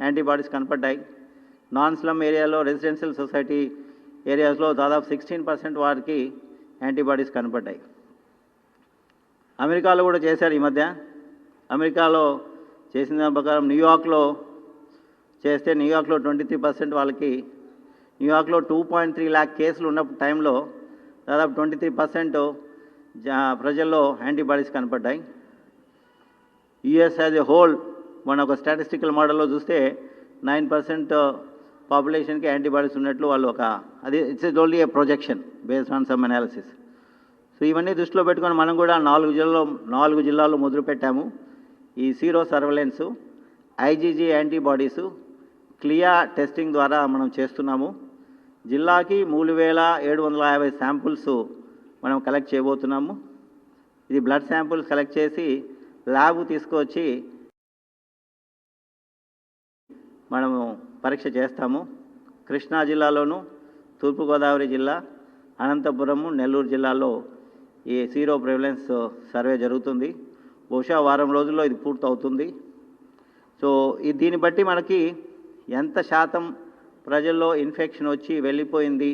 Speaker 1: యాంటీబాడీస్ కనపడ్డాయి. నాన్ స్లమ్ ఏరియాలో, రెసిడెన్షియల్ సొసైటీ ఏరియాస్లో దాదాపు 16% వారికి యాంటీబాడీస్ కనపడ్డాయి. అమెరికాలో కూడా చేశారు ఈ మధ్య. అమెరికాలో చేసిన దాని ప్రకారం న్యూయార్క్లో చేస్తే న్యూయార్క్లో 23% వాళ్ళకి, న్యూయార్క్లో 2.3 lakh కేసులు ఉన్న టైంలో దాదాపు 23% ప్రజల్లో యాంటీబాడీస్ కనపడ్డాయి. యుఎస్ యాజ్ ఎ హోల్ మన ఒక స్టాటిస్టికల్ మోడల్లో చూస్తే 9% పాపులేషన్కి యాంటీబాడీస్ ఉన్నట్లు వాళ్ళు అది it's only A projection based on some analysis. So ఇవన్నీ దృష్టిలో పెట్టుకొని మనం కూడా 4 జిల్లాల్లో మొదలుపెట్టాము ఈ sero surveillance. IgG antibodies క్లియా testing ద్వారా మనం చేస్తున్నాము. జిల్లాకి 3,750 శాంపుల్స్ మనం కలెక్ట్ చేయబోతున్నాము. ఇది బ్లడ్ శాంపుల్స్ కలెక్ట్ చేసి ల్యాబ్ తీసుకువచ్చి మనము పరీక్ష చేస్తాము. కృష్ణా జిల్లాలోను, తూర్పుగోదావరి జిల్లా, అనంతపురము, నెల్లూరు జిల్లాలో ఈ సీరో ప్రివలెన్స్ సర్వే జరుగుతుంది. బహుశా వారం రోజుల్లో ఇది పూర్తవుతుంది. సో దీన్ని బట్టి మనకి ఎంత శాతం ప్రజల్లో ఇన్ఫెక్షన్ వచ్చి వెళ్ళిపోయింది,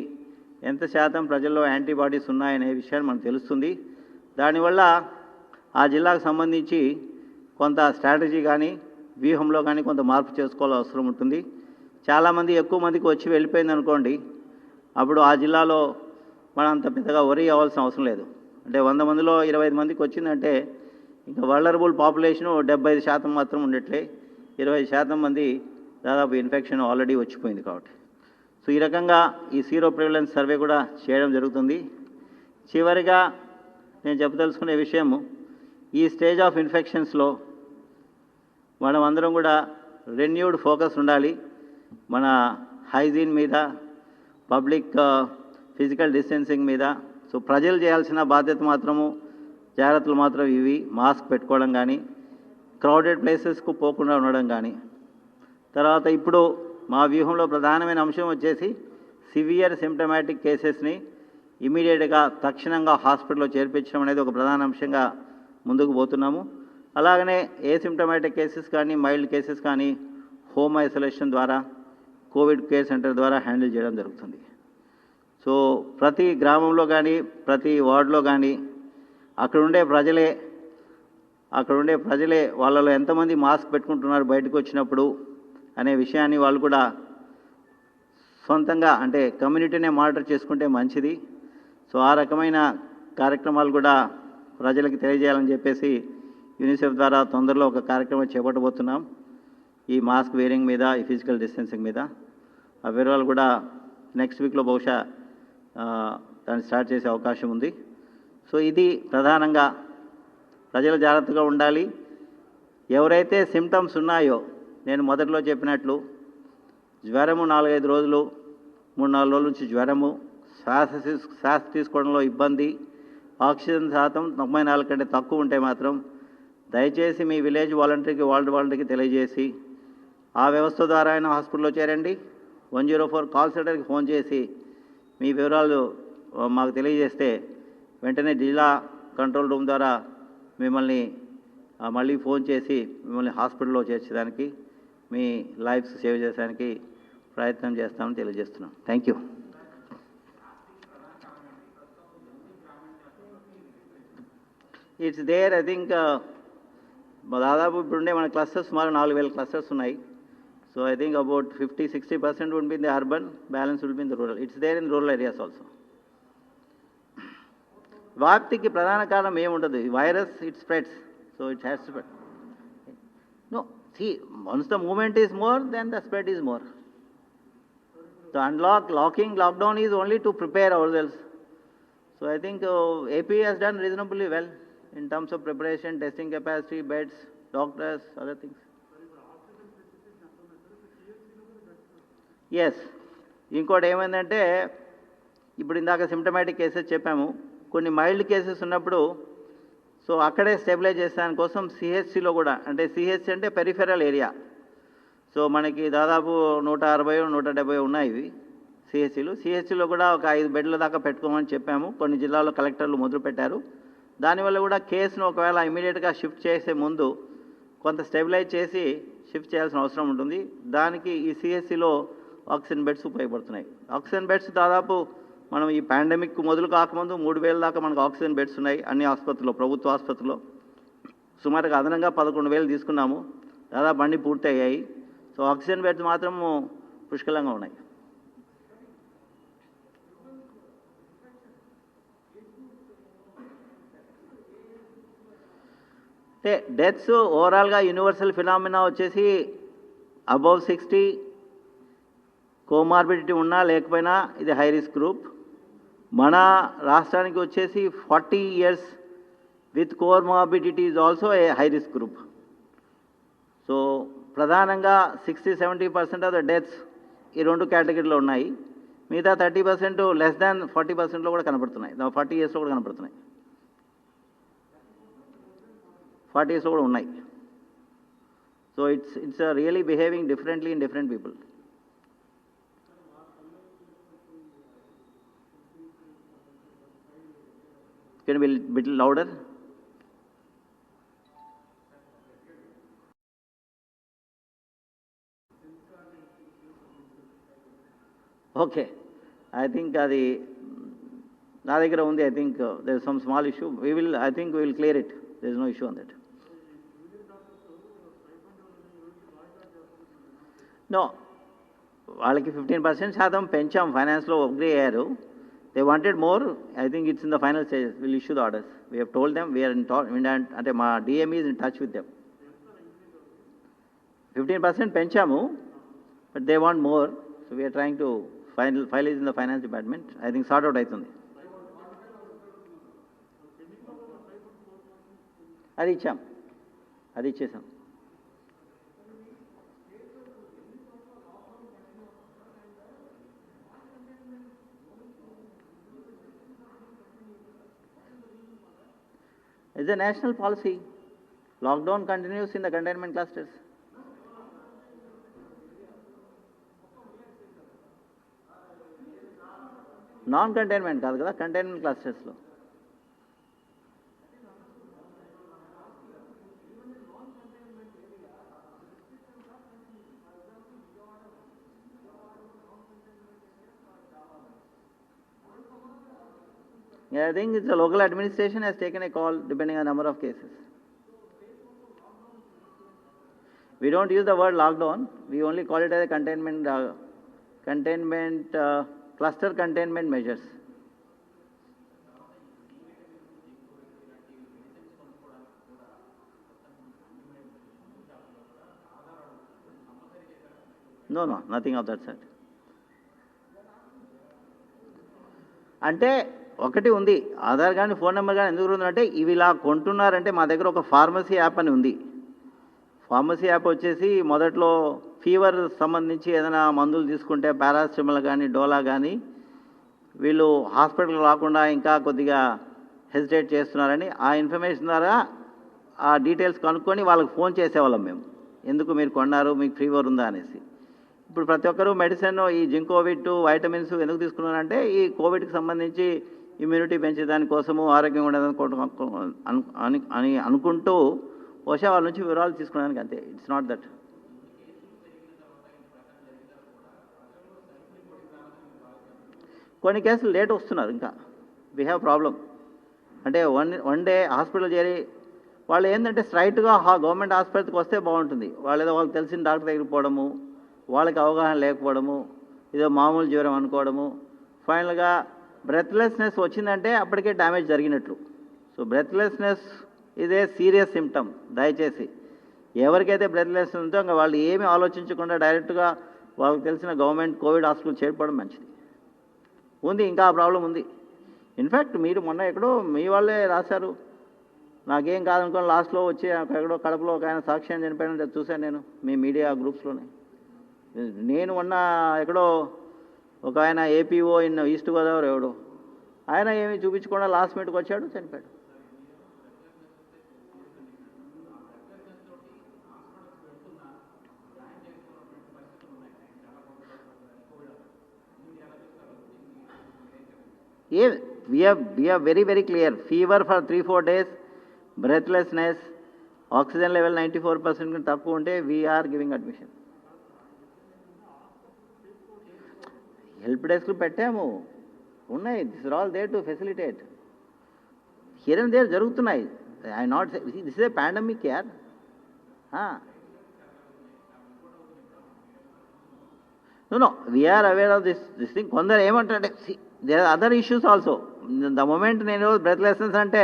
Speaker 1: ఎంత శాతం ప్రజల్లో యాంటీబాడీస్ ఉన్నాయనే విషయాన్ని మనకు తెలుస్తుంది. దానివల్ల ఆ జిల్లాకు సంబంధించి కొంత స్ట్రాటజీ కానీ వ్యూహంలో కానీ కొంత మార్పు చేసుకోవాల్సిన అవసరం ఉంటుంది. చాలామంది ఎక్కువ మందికి వచ్చి వెళ్ళిపోయింది అనుకోండి, అప్పుడు ఆ జిల్లాలో మనం అంత పెద్దగా వరీ అవ్వాల్సిన అవసరం లేదు. అంటే 100 మందిలో 25 మందికి వచ్చిందంటే ఇంకా వల్నరబుల్ పాపులేషను 75% మాత్రం ఉండట్లే, 25% మంది దాదాపు ఇన్ఫెక్షన్ ఆల్రెడీ వచ్చిపోయింది కాబట్టి. సో ఈ రకంగా ఈ సీరో ప్రివిలెన్స్ సర్వే కూడా చేయడం జరుగుతుంది. చివరిగా నేను చెప్పదలుచుకునే విషయము, ఈ స్టేజ్ ఆఫ్ ఇన్ఫెక్షన్స్లో మనం అందరం కూడా రెన్యూడ్ ఫోకస్ ఉండాలి మన హైజీన్ మీద, పబ్లిక్ ఫిజికల్ డిస్టెన్సింగ్ మీద. సో ప్రజలు చేయాల్సిన బాధ్యత మాత్రము, జాగ్రత్తలు మాత్రం ఇవి: మాస్క్ పెట్టుకోవడం కానీ, క్రౌడెడ్ ప్లేసెస్కు పోకుండా ఉండడం కానీ. తర్వాత ఇప్పుడు మా వ్యూహంలో ప్రధానమైన అంశం వచ్చేసి సివియర్ సిమ్టమాటిక్ కేసెస్ని ఇమీడియట్గా తక్షణంగా హాస్పిటల్లో చేర్పించడం అనేది ఒక ప్రధాన అంశంగా ముందుకు పోతున్నాము. అలాగనే ఏసిమ్టమాటిక్ కేసెస్ కానీ, మైల్డ్ కేసెస్ కానీ హోమ్ ఐసోలేషన్ ద్వారా, కోవిడ్ కేర్ సెంటర్ ద్వారా హ్యాండిల్ చేయడం జరుగుతుంది. సో ప్రతి గ్రామంలో కానీ, ప్రతి వార్డులో కానీ అక్కడుండే ప్రజలే వాళ్ళలో ఎంతమంది మాస్క్ పెట్టుకుంటున్నారు బయటకు వచ్చినప్పుడు అనే విషయాన్ని వాళ్ళు కూడా సొంతంగా, అంటే కమ్యూనిటీనే మానిటర్ చేసుకుంటే మంచిది. సో ఆ రకమైన కార్యక్రమాలు కూడా ప్రజలకు తెలియజేయాలని చెప్పేసి యూనిసెఫ్ ద్వారా తొందరలో ఒక కార్యక్రమం చేపట్టబోతున్నాం ఈ మాస్క్ వేరింగ్ మీద, ఈ ఫిజికల్ డిస్టెన్సింగ్ మీద. ఆ వివరాలు కూడా నెక్స్ట్ వీక్లో బహుశా దాన్ని స్టార్ట్ చేసే అవకాశం ఉంది. సో ఇది ప్రధానంగా ప్రజలు జాగ్రత్తగా ఉండాలి. ఎవరైతే సిమ్టమ్స్ ఉన్నాయో, నేను మొదట్లో చెప్పినట్లు జ్వరము 4-5 రోజులు, 3-4 రోజుల నుంచి జ్వరము, శ్వాస తీసుకోవడంలో ఇబ్బంది, ఆక్సిజన్ శాతం 94 కంటే తక్కువ ఉంటే మాత్రం దయచేసి మీ విలేజ్ వాలంటీర్కి తెలియజేసి ఆ వ్యవస్థ ద్వారా అయినా హాస్పిటల్లో చేరండి. 104 కాల్ సెంటర్కి ఫోన్ చేసి మీ వివరాలు మాకు తెలియజేస్తే వెంటనే జిల్లా కంట్రోల్ రూమ్ ద్వారా మిమ్మల్ని మళ్ళీ ఫోన్ చేసి మిమ్మల్ని హాస్పిటల్లో చేర్చడానికి, మీ లైఫ్స్ సేవ్ చేయడానికి ప్రయత్నం చేస్తామని తెలియజేస్తున్నాం. Thank you. It's there. I think దాదాపు ఇప్పుడుండే మన క్లస్టర్స్ సుమారు 4000 క్లస్టర్స్ ఉన్నాయి. So I think about 50-60% would be in the urban, balance will be in the rural. It's there in rural areas also. వ్యాప్తికి ప్రధాన కారణం ఏముండదు, virus it spreads, so it has to spread. No, see, once the movement is more, then the spread is more. So lockdown is only to prepare ourselves. So I think AP has done reasonably well in terms of preparation, testing capacity, beds, doctors, other things. Yes. ఇంకోటి ఏమైందంటే, ఇప్పుడు ఇందాక symptomatic cases చెప్పాము, కొన్ని mild cases ఉన్నప్పుడు so అక్కడే stabilise చేసేదాని కోసం సిహెచ్సిలో కూడా, అంటే సిహెచ్సి అంటే పెరిఫెరల్ ఏరియా, సో మనకి దాదాపు 160-170 ఉన్నాయి ఇవి సిహెచ్సిలు. సిహెచ్సిలో కూడా ఒక 5 బెడ్ల దాకా పెట్టుకోమని చెప్పాము. కొన్ని జిల్లాల్లో కలెక్టర్లు మొదలు పెట్టారు. దానివల్ల కూడా కేసును ఒకవేళ ఇమీడియట్గా షిఫ్ట్ చేసే ముందు కొంత స్టెబిలైజ్ చేసి షిఫ్ట్ చేయాల్సిన అవసరం ఉంటుంది. దానికి ఈ సిహెచ్సిలో ఆక్సిజన్ బెడ్స్ ఉపయోగపడుతున్నాయి. ఆక్సిజన్ బెడ్స్ దాదాపు మనం ఈ పాండమిక్ మొదలు కాకముందు 3000 దాకా మనకు ఆక్సిజన్ బెడ్స్ ఉన్నాయి అన్ని ఆసుపత్రుల్లో, ప్రభుత్వ ఆసుపత్రుల్లో. సుమారుగా అదనంగా 11,000 తీసుకున్నాము, దాదాపు అన్నీ పూర్తి అయ్యాయి. సో ఆక్సిజన్ బెడ్స్ మాత్రం పుష్కలంగా ఉన్నాయి. అంటే డెత్స్ ఓవరాల్గా యూనివర్సల్ ఫినామినా వచ్చేసి అబౌవ్ 60 కోమార్బిడిటీ ఉన్నా లేకపోయినా ఇది హై రిస్క్ గ్రూప్. మన రాష్ట్రానికి వచ్చేసి 40 years with comorbidity is also a high risk group. So ప్రధానంగా 60-70% ఆఫ్ ద డెత్స్ ఈ 2 కేటగిరీలో ఉన్నాయి. మిగతా 30% లెస్ దాన్ 40%లో కూడా కనపడుతున్నాయి, 40 yearsలో కూడా కనపడుతున్నాయి, 40 yearsలో కూడా ఉన్నాయి. So it's really behaving differently in different people. Can you be a bit louder? Okay, I think అది నా దగ్గర ఉంది. I think there is some small issue. I think we will clear it. There is no issue on that. No, వాళ్ళకి 15% శాతం పెంచాం, ఫైనాన్స్లో agree అయ్యారు. They wanted more. I think it's in the final stage. Will issue the orders. We have told them, we are అంటే మా DME is in touch with them. 15% పెంచాము, but they want more. So we are trying to file is in the finance department. I think sort out అవుతుంది. అది ఇచ్చాం, అది ఇచ్చేసాం. It's a national policy. Lockdown continues in the containment clusters. Non-containment కాదు కదా, containment క్లస్టర్స్లో. I think it's the local administration has taken a call depending on number of cases. We don't use the word lockdown. We only call it as a cluster containment measures. No, nothing of that sort. అంటే ఒకటి ఉంది, ఆధార్ కానీ phone number కానీ ఎందుకు ఉందంటే, ఇవి ఇలా కొంటున్నారంటే మా దగ్గర ఒక ఫార్మసీ యాప్ అని ఉంది. ఫార్మసీ యాప్ వచ్చేసి మొదట్లో ఫీవర్ సంబంధించి ఏదైనా మందులు తీసుకుంటే పారాసిటమాల్ కానీ డోలా కానీ వీళ్ళు హాస్పిటల్కి రాకుండా ఇంకా కొద్దిగా హెసిటేట్ చేస్తున్నారని ఆ ఇన్ఫర్మేషన్ ద్వారా ఆ డీటెయిల్స్ కనుక్కొని వాళ్ళకి ఫోన్ చేసేవాళ్ళం మేము, ఎందుకు మీరు కొన్నారు, మీకు ఫీవర్ ఉందా అనేసి. ఇప్పుడు ప్రతి ఒక్కరూ మెడిసిన్, ఈ జింకోవిట్ వైటమిన్స్ ఎందుకు తీసుకున్నారంటే ఈ కోవిడ్కి సంబంధించి ఇమ్యూనిటీ పెంచేదానికోసము, ఆరోగ్యంగా ఉండేదాని అని అనుకుంటూ బహుశా వాళ్ళ నుంచి వివరాలు తీసుకునేదానికి, అంతే. It's not that. కొన్ని కేసులు లేట్ వస్తున్నారు, ఇంకా వీ హ్యావ్ ప్రాబ్లం. అంటే వన్ డే హాస్పిటల్ చేరి వాళ్ళు ఏంటంటే స్ట్రైట్గా గవర్నమెంట్ హాస్పిటల్కి వస్తే బాగుంటుంది. ఏదో వాళ్ళకి తెలిసిన డాక్టర్ దగ్గరికి పోవడము, వాళ్ళకి అవగాహన లేకపోవడము, ఏదో మామూలు జ్వరం అనుకోవడము, ఫైనల్గా బ్రెత్లెస్నెస్ వచ్చిందంటే అప్పటికే డ్యామేజ్ జరిగినట్లు. సో బ్రెత్లెస్నెస్ ఇదే సీరియస్ సిమ్టమ్. దయచేసి ఎవరికైతే బ్రెత్లెస్నెస్ ఉందో ఇంకా వాళ్ళు ఏమీ ఆలోచించకుండా డైరెక్ట్గా వాళ్ళకి తెలిసిన గవర్నమెంట్ కోవిడ్ హాస్పిటల్ చేరుకోవడం మంచిది. ఉంది, ఇంకా ఆ ప్రాబ్లం ఉంది. ఇన్ఫ్యాక్ట్ మీరు మొన్న ఎక్కడో మీ వాళ్ళే రాశారు, నాకేం కాదనుకోని లాస్ట్లో వచ్చి ఎక్కడో కడపలో ఒక ఆయన సాక్ష్యం చనిపోయిన చూశాను నేను మీ మీడియా గ్రూప్స్లోనే. నేను మొన్న ఎక్కడో ఒక ఆయన ఏపీఓ ఇన్ ఈస్ట్ గోదావరి ఎవడో, ఆయన ఏమీ చూపించకుండా లాస్ట్ మినిట్కి వచ్చాడు, చనిపోయాడు. We are very, very clear. Fever for 3-4 days, breathlessness, oxygen level 94% తక్కువ ఉంటే we are giving admission. Help డెస్క్లు పెట్టాము, ఉన్నాయి. This are all there to facilitate. Here and there జరుగుతున్నాయి. I not say this is a pandemic care. No, we are aware of this thing. కొందరు ఏమంటారంటే there are other issues also. The moment నేను breathlessness అంటే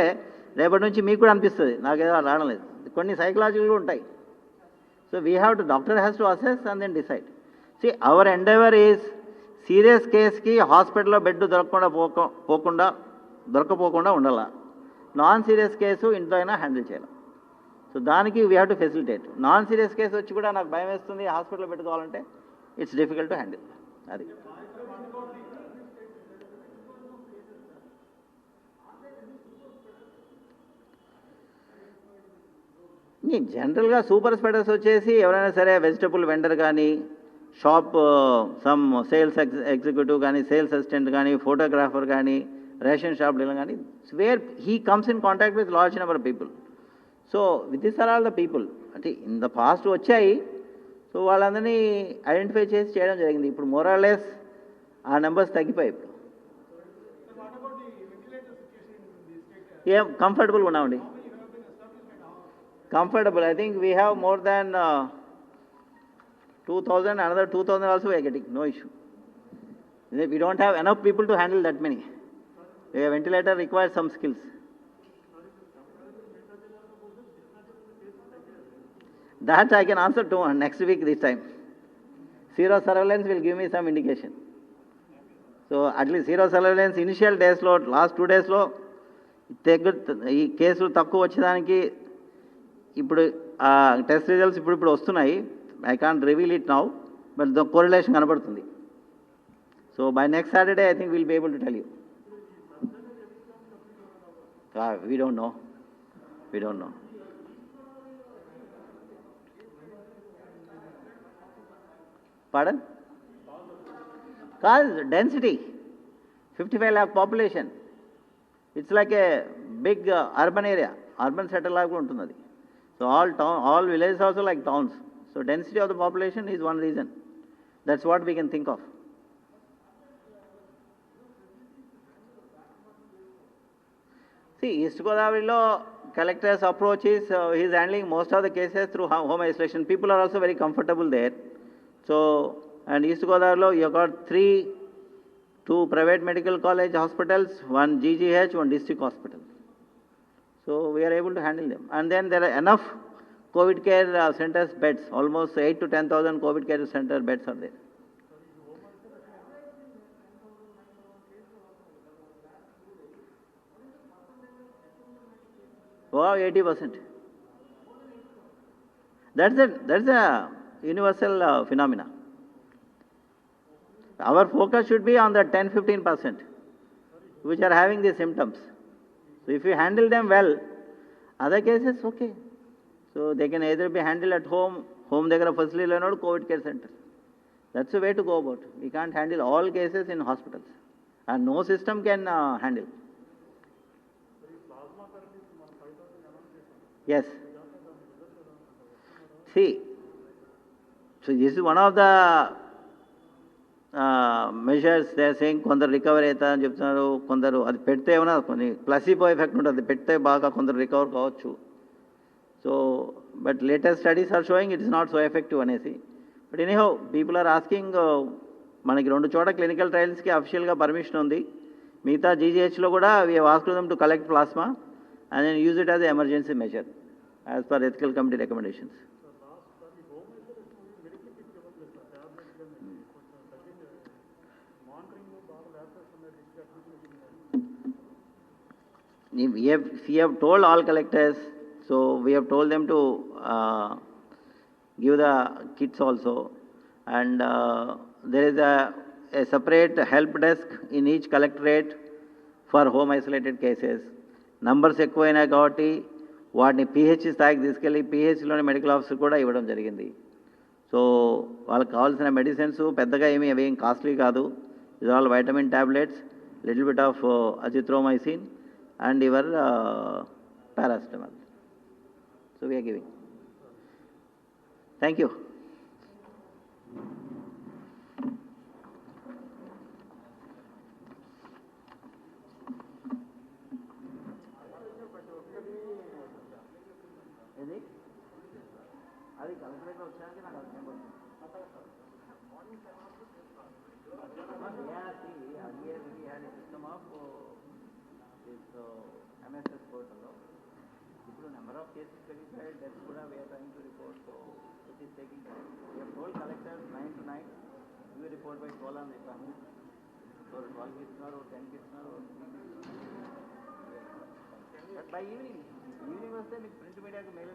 Speaker 1: రేపటి నుంచి మీకు కూడా అనిపిస్తుంది నాకేదో రావడం లేదు. కొన్ని సైకలాజికల్గా ఉంటాయి. So we have to, doctor has to assess and then decide. See our endeavour is serious కేసుకి హాస్పిటల్లో బెడ్ దొరకపోకుండా ఉండాల. నాన్ సీరియస్ కేసు ఇంట్లో అయినా హ్యాండిల్ చేయాలి. సో దానికి we have to facilitate. Non serious case వచ్చి కూడా నాకు భయం వేస్తుంది హాస్పిటల్లో పెట్టుకోవాలంటే ఇట్స్ డిఫికల్ట్ టు హ్యాండిల్. అది జనరల్గా సూపర్ స్ప్రెడర్స్ వచ్చేసి ఎవరైనా సరే వెజిటబుల్ వెండర్ కానీ, షాప్ సమ్ సేల్స్ ఎగ్జిక్యూటివ్ కానీ, సేల్స్ అసిస్టెంట్ కానీ, ఫోటోగ్రాఫర్ కానీ, రేషన్ షాప్ డీలర్ కానీ, where he comes in contact with large number of people. So with this are all the people. అంటే in the past వచ్చాయి. సో వాళ్ళందరినీ identify చేసి చేయడం జరిగింది. ఇప్పుడు మోరాలెస్ ఆ నెంబర్స్ తగ్గిపోయాయి ఇప్పుడు. ఏం కంఫర్టబుల్గా ఉన్నామండి, comfortable. I think we have more than 2,000, another 2,000 also we are getting, no issue. We don't have enough people to handle that many. A ventilator requires some skills. That I can answer to next week this time. Zero surveillance will give me some indication. So at least zero surveillance initial days lo, last 2 days lo ఈ కేసులు తక్కువ వచ్చేదానికి ఇప్పుడు test results ఇప్పుడు వస్తున్నాయి. I can't reveal it now, but the correlation కనబడుతుంది. So by next Saturday I think will be able to tell you. We don't know. Pardon? Cause density, 55 lakh population. It's like a big urban area, urban settle లాగా ఉంటుంది అది. So all villages also like towns. So density of the population is one reason. That's what we can think of. See, East Godavarilo collector's approach is he is handling most of the cases through home isolation. People are also very comfortable there. So, and East Godavarilo you got 2 private medical college hospitals, 1 GGH, 1 district hospital. So we are able to handle them. And then there are enough COVID care centers beds, almost 8 to 10,000 COVID care center beds are there. Wow, 80%. That's a universal phenomena. Our focus should be on the 10-15% which are having these symptoms. So if you handle them well, other cases okay. So they can either be handled at home దగ్గర facility or COVID care center. That's the way to go about. We can't handle all cases in hospitals, and no system can handle. Yes. See, so this is one of the measures they saying. కొందరు recover అవుతారని చెప్తున్నారు, కొందరు అది పెడితే ఏమైనా కొన్ని placebo effect ఉంటుంది, పెడితే బాగా కొందరు రికవర్ కావచ్చు. So but latest studies are showing it is not so effective అనేసి. But anyhow people are asking. మనకి 2 చోట క్లినికల్ ట్రయల్స్కి అఫిషియల్గా పర్మిషన్ ఉంది. మిగతా జీజీహెచ్లో కూడా we have asked them to collect plasma and then use it as emergency measure as per ethical committee recommendations. We have told all collectors, so we have told them to give the kits also, and there is a separate help desk in each collectorate for home isolated cases. Numbers ఎక్కువైనా కాబట్టి వాటిని pH స్థాయికి తీసుకెళ్ళి పిహెచ్లోని medical officer కూడా ఇవ్వడం జరిగింది. So వాళ్ళకి కావాల్సిన మెడిసిన్స్ పెద్దగా అవేం కాస్ట్లీ కాదు. ఇది all vitamin tablets, little bit of azithromycin and your paracetamol. So we are giving. Thank you. అది కలెక్టరేట్ వచ్చాక నాకు అది నెంబర్ సిస్టమ్ ఆఫ్ MSS పోర్టల్లో ఇప్పుడు నెంబర్ ఆఫ్ కేసెస్ పెరిగిపోయి డెత్స్ కూడా we are trying to report, so it is taking time. We have told collectors 9 to 9 you report by 12 అని చెప్పాము. సో 12 కి ఇస్తున్నారు, 10 కి ఇస్తున్నారు. బట్ బై ఈవినింగ్ వస్తే మీకు ప్రింట్ మీడియాకి మెయిల్